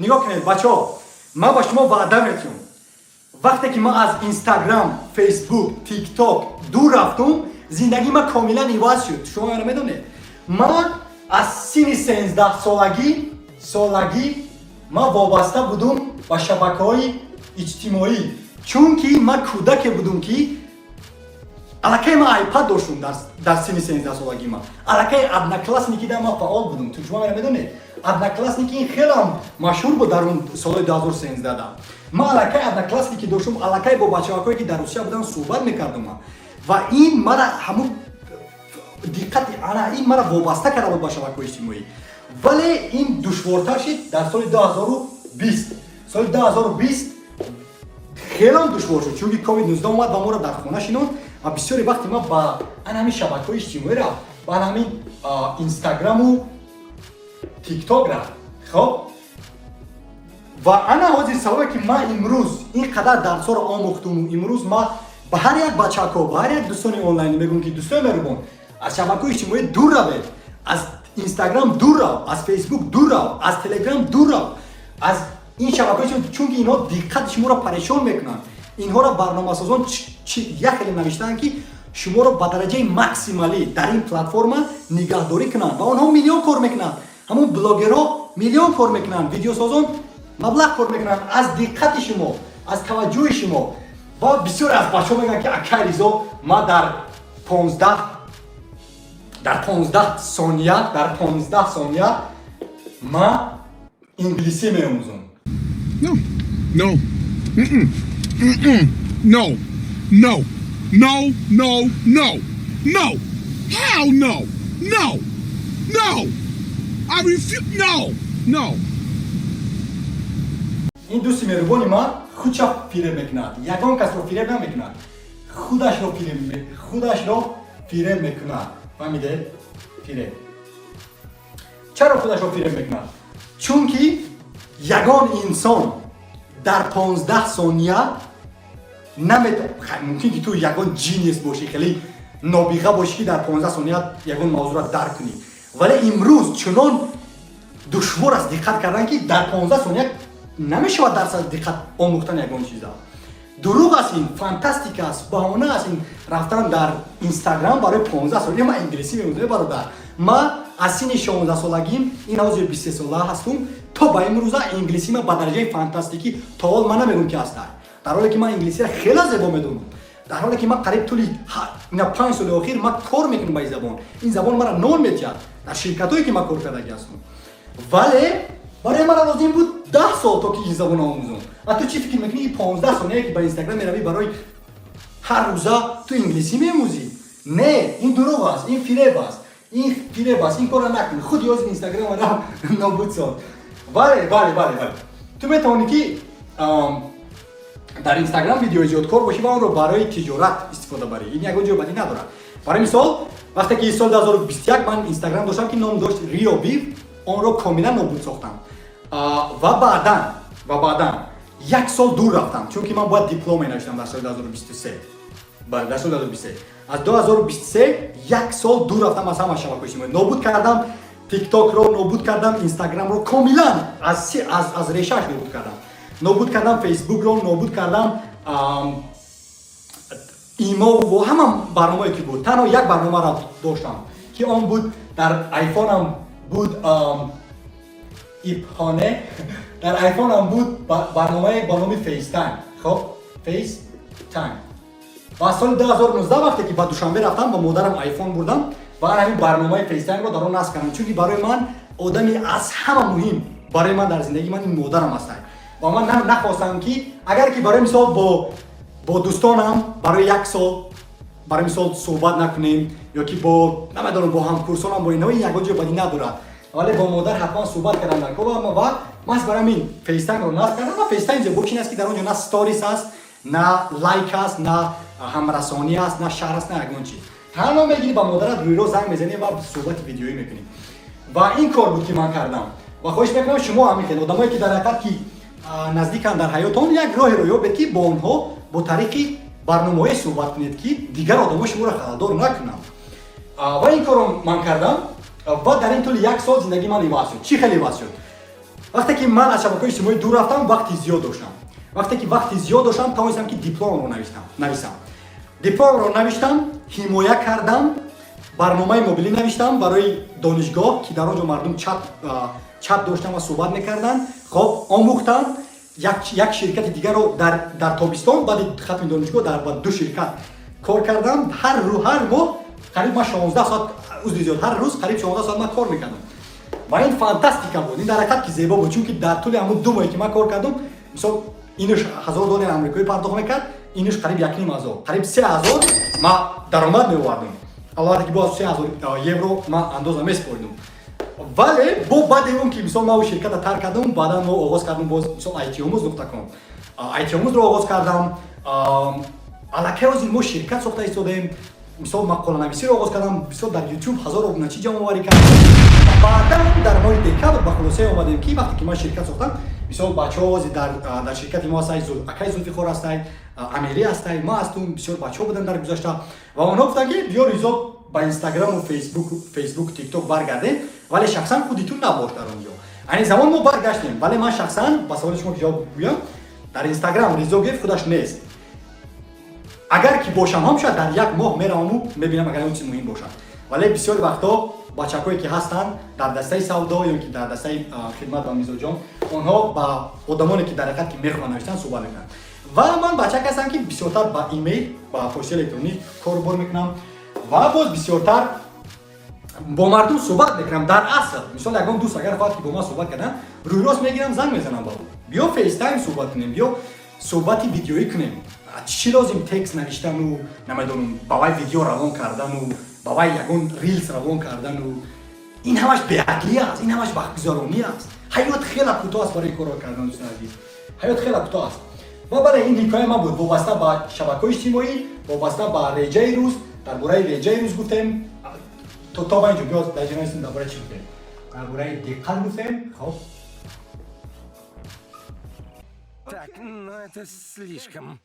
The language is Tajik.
نگاه کنید بچه ها، من با شما وعده میتونم وقتی که من از اینستاگرام، فیسبوک، تیک تاک دور رفتم زندگی من کاملا عوض شد. شما رو میدونید من از سن 13 سالگی من وابسته بودم با شبکه‌های اجتماعی، چون که من کودک بودم که الکی من آیپد داشتم در سن 13 سالگی. من الکی ادناکلاسنیکی در من فعال بودم. تو شما میدونید ادناکلاسنیکی این خیلی مشهور بود در اون سال 2013. من الکی ادناکلاسنیکی داشتم، الکی با بچه‌هایی که در روسیه بودن صحبت میکردم و این مرا همون دقت این مرا وابسته کرده بود با شبکه‌های اجتماعی. ولی این دشوارتر شد در سال 2020. سال 2020 خیلی دشوار شد چون که کووید 19 اومد و ما را در خانه شینوند و بسیاری وقتی ما با همین شبکه‌های اجتماعی را با همین اینستاگرام و تیک تاک را خب و انا حاضر سبب که من امروز اینقدر درس‌ها را آموختم و امروز ما به هر یک بچه‌ها به هر یک دوستان آنلاین میگم که دوستان مهربان از شبکه‌های اجتماعی دور روید، از اینستاگرام دور رو، از فیسبوک دور رو، از تلگرام دور رو، از این شبکه‌ها چون که اینها دقت شما را پریشان میکنن. اینها را برنامه‌سازان یک خیلی نوشتن که شما را به درجه ماکسیمالی در این پلتفرم نگهداری کنن و آنها میلیون کار میکنن. همون بلاگرها میلیون کار میکنن، ویدیو سازان مبلغ کار میکنن از دقت شما، از توجه شما. و بسیار از بچه‌ها میگن که اکریزا ما در 15 ثانیه ما انگلیسی می‌آموزم. No. Hell no. I refuse. No. این دوست مهربانی ما خودش فریب میکند، یگان کس رو فریب نمیکند، خودش رو فریب میکند. فهمیده؟ فریب. چرا خودش رو فریب میکند؟ چون که یگان انسان در 15 ثانیه نمیتونه، ممکن که تو یگان جینیس باشی، خیلی نابغه باشی که در 15 ثانیه یگان موضوع را درک کنی، ولی امروز چنان دشوار است دقت کردن که در 15 ثانیه نمیشه درصد دقت آموختن یگان چیزا. دروغ است، این فانتاستیک است، بهانه است این رفتن در اینستاگرام برای 15 ثانیه من انگلیسی می‌آموزم. برادر من از سن 16 سالگیم این حاضر 23 ساله هستم تا به امروز انگلیسی من به درجه فانتاستیکی تا حال من نمیگم که است، در حالی که من انگلیسی را خیلی زیبا میدونم، در حالی که من قریب طول 5 سال اخیر من کار میکنم با این زبان. این زبان مرا نون میدهد در شرکتایی که من کار کرده هستم، ولی برای من لازم بود 10 سال تا که این زبان آموزم. و تو چی فکر میکنی 15 ثانیه که با اینستاگرام میروی برای هر روزه تو انگلیسی میآموزی؟ نه، این دروغ است، این فریب است، این کار نکن. خود یاد اینستاگرام را نابود ساز. بله تو میتونی که در اینستاگرام ویدیو ایجاد کار باشی و اون رو برای تجارت استفاده بری. این یک وجه بدی نداره. برای مثال وقتی که سال 2021 من اینستاگرام داشتم که نام داشت ریو بیف، اون رو کاملا نابود ساختم و بعداً یک سال دور رفتم چون که من باید دیپلم نوشتم در سال 2023. بله در سال 2023 از 2023 یک سال دور رفتم از همه شبکه‌های اجتماعی. نابود کردم تیک تاک رو، نابود کردم اینستاگرام رو، کاملا از ریشه‌اش نابود کردم فیسبوک رو، نابود کردم ایما و همه برنامه‌ای که بود. تنها یک برنامه را داشتم که آن بود در آیفونم بود، ایپانه در آیفونم بود برنامه فیس تایم. خب فیس تایم و سال 2019 وقتی که با دوشنبه رفتم با مادرم آیفون بردم و همین برنامه فیس تایم رو در اون نصب کردم، چون که برای من آدمی از همه مهم برای من در زندگی من این مادرم است و من نخواستم که اگر که برای مثال با دوستانم برای یک سال برای مثال صحبت نکنیم یا که با نمیدونم با همکورسانم با اینا یک وجه بدی نداره، ولی با مادر حتما صحبت کردم در کوبا و من برای این فیس تایم رو نصب کردم. و فیس تایم زیباکی است که در اونجا نه استوریز است، نه لایک است، نه همرسانی است، نه شهر است، نه یگان چیز. تنها میگیری با مادرت روی رو زنگ میزنی و صحبت ویدیویی میکنی و این کار بود که من کردم و خواهش میکنم شما هم میکنید آدمایی که در حقیقت که نزدیکن در حیاتون یک راه رو یابید که با اونها با طریق برنامه‌های صحبت کنید که دیگر آدم‌ها شما را خلأدار نکنن و این کارو من کردم و در این طول یک سال زندگی من عوض شد. چی خیلی عوض شد؟ вақте ки ман аз шабакаҳои иҷтимоӣ дур рафтам, вақти зиёд доштам. Вақте ки вақти зиёд доштам, тавонистам ки дипломро нависам. Дипломро навиштам, ҳимоя кардам, барномаи мобилӣ навиштам барои донишгоҳ, ки дар он ҷо мардум чат доштан ва суҳбат мекарданд. Хоб омӯхтам, як ширкати дигарро дар тобистон баъди хатми донишгоҳ ба 2 ширкат кор кардам. ҳар моҳ қариб ман 16 соат ҳар рӯз қариб 16 соат ман кор мекардам. Ва ин фантастика буд. Ин дар ҳақиқат ки зебо буд, чунки дар тӯли ҳамун 2 моҳе ки ман кор кардам, мисол инуш $1000 амрикоӣ пардохт мекард, инуш қариб 1500, қариб 3000 ман даромад меовардам. албатта ки боз 3000 евро ман андоза месупоридам. вале бо баъди он ки мисол ман ширката тарк кардам, баъдан мо оғоз кардам боз мисол ITomuz.com ITomuz-ро оғоз кардам. аллакай озин мо ширкат сохта истодем. мисол мақоланависиро оғоз кардам, мисол дар YouTube 1000 обуначӣ ҷамъоварӣ кардам. баъдан дар моҳи декабр ба хулосае омадем ки вақте ки ман ширкат сохтам, мисол бачаҳо ози дар ширкати мо ҳастанд, акай Зулфихор ҳастанд, Амирӣ ҳастанд, ма ҳастум, бисёр бачаҳо буданд дар гузашта ва онҳо гуфтанд ки биё ризо ба Инстаграму Фейсбук, TikTok баргардем, вале шахсан худи ту набош дар он ҷо. Айни замон мо баргаштем, вале ман шахсан ба саволи шумо ки ҷавоб гӯям, дар Инстаграм Ризо гефт худаш нест. агар ки бошам ҳам шояд дар як моҳ мераваму мебинам агар он чиз муҳим бошад. вале бисёри вақтҳо бачакое ки ҳастанд дар дастаи савдо ё ки дар дастаи хидмат ба мизоҷон, онҳо ба одамоне ки дар ҳақиқат ки мехоҳанд навиштан суҳбат мекунанд. ва ман бачак ҳастам ки бисёртар ба имейл, ба почтаи электроник корбор мекунам ва боз бисёртар бо мардум суҳбат мекунам. дар асл мисол ягон дӯст агар хоҳад ки бо ман суҳбат кардан, рӯйрост мегирам, занг мезанам ба ӯ, биё фейстайм суҳбат кунем, биё суҳбати видеоӣ кунем. чӣ лозим текст навиштану, намедонам ба вай видео равон кардану, ба вай ягон рилс равон кардану, ин ҳамаш беақлӣ аст, ин ҳамаш вақтгузаронӣ аст. ҳаёт хеле кӯтоҳ аст барои корро кардан, дӯстон азиз. ҳаёт хеле кӯтоҳ аст. ва бале ин ҳикояи ман буд вобаста ба шабакаҳои иҷтимоӣ, вобаста ба реҷаи рӯз. дар бораи реҷаи рӯз гуфтем, то ба ин ҷо биё дар ҷои дар бораи чӣ гуфтем? Дар бораи диққат гуфтем. Хоб Так, ну это слишком.